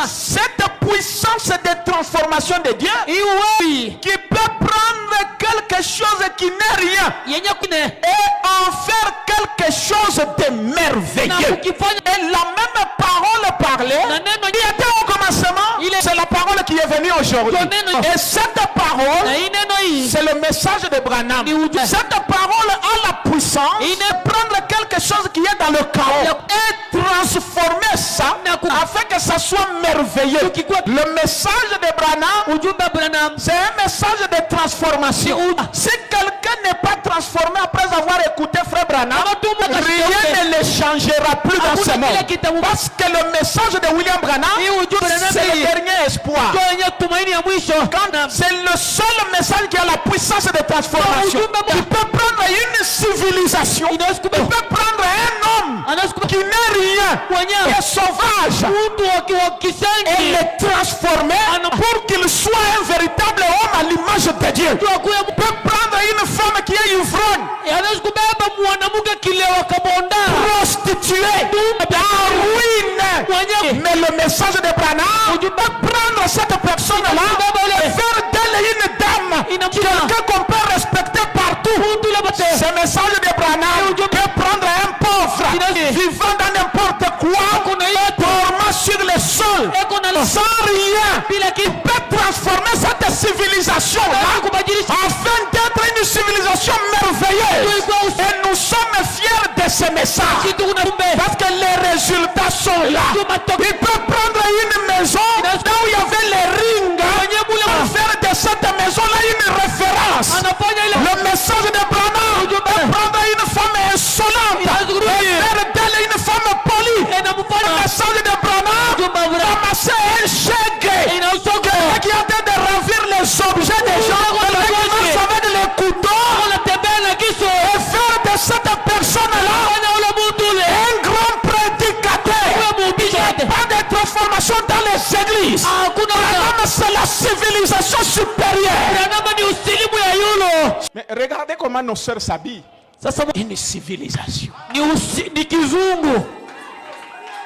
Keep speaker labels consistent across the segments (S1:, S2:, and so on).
S1: Cette puissance de transformation de Dieu qui peut prendre quelque chose qui n'est rien et en faire quelque chose de merveilleux. Et la même parole parlée, il était au commencement, c'est la parole qui est venue aujourd'hui. Et cette parole, c'est le message de Branham. Cette parole a la puissance de prendre quelque chose qui est dans le chaos et transformer ça afin que ça soit merveilleux. Le message de Branham, c'est un message de transformation. Si quelqu'un n'est pas transformé après avoir écouté Frère Branham, rien ne le changera plus dans ce monde. Parce que le message de William Branham, c'est le dernier espoir. C'est le seul message qui a la puissance de transformation. Il peut prendre une civilisation, il peut prendre un homme qui n'est rien, qui est sauvage, et le transformer pour qu'il soit un véritable homme à l'image de Dieu. Il peut prendre une femme qui est ivrogne, prostituée, en ruine, mais le message de Branham peut prendre cette personne-là et faire d'elle une dame, quelqu'un qu'on peut respecter partout. Ce message de Branham peut prendre un pauvre vivant dans n'importe quoi, dormant sur le sol, sans rien. Il peut transformer cette civilisation-là afin d'être une civilisation merveilleuse. Et nous sommes fiers de ce message parce que les résultats sont là. Il peut prendre une maison là où il y avait les rings, faire de cette maison-là une référence. Le message de Branham peut prendre une femme insolente et faire d'elle une femme polie. Le message de Branham ramasser un chèque qui est en train de ravir les objets des gens, avec les couteaux, et faire de cette personne-là un grand prédicateur. Il n'y a pas de transformation dans les églises. C'est la civilisation supérieure. Mais regardez comment nos sœurs s'habillent. Une civilisation.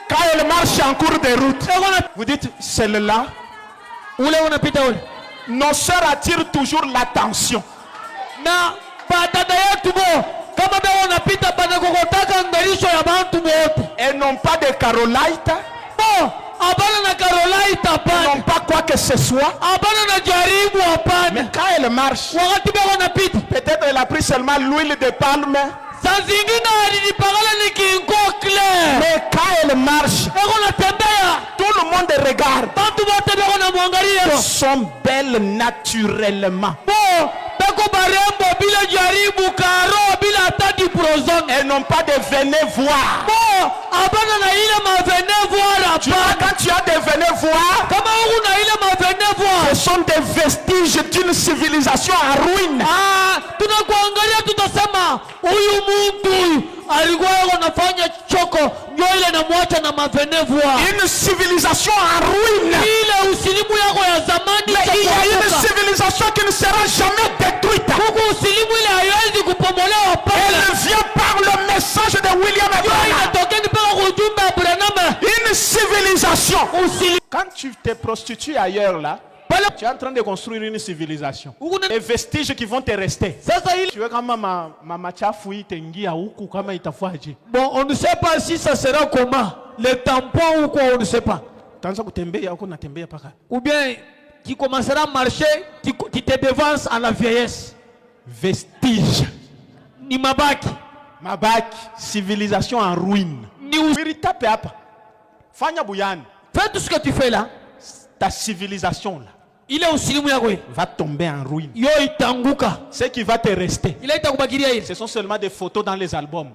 S1: Quand elle marche en cours de route, vous dites, celle-là, nos sœurs attirent toujours l'attention. Elles n'ont pas de Carolite. Elles n'ont pas quoi que ce soit. Mais quand elle marche, peut-être elle a pris seulement l'huile de palme. Mais quand elle marche, tout le monde regarde. Elles sont belles naturellement. Elles n'ont pas de venez voir. Tu vois, quand tu as des venez voir, ce sont des vestiges d'une civilisation en ruine. Une civilisation en ruine. Mais il y a une civilisation qui ne sera jamais détruite. Elle vient par le message de William Branham. Une civilisation. Quand tu te prostitues ailleurs là, tu es en train de construire une civilisation. Les vestiges qui vont te rester. Tu veux comment ma chafoui tengia huku kama itafuaje?
S2: Bon, on ne sait pas si ça sera comment. Les tampons ou quoi, on ne sait pas. Ou bien qui commencera à marcher, qui te devance à la vieillesse.
S1: Vestige.
S2: Ni mabaki.
S1: Mabaki, civilisation en ruine.
S2: Fais tout ce que tu fais là.
S1: Ta civilisation là.
S2: Il est aussi
S1: va tomber en ruine.
S2: Ce
S1: qui va te rester, ce sont seulement des photos dans les albums.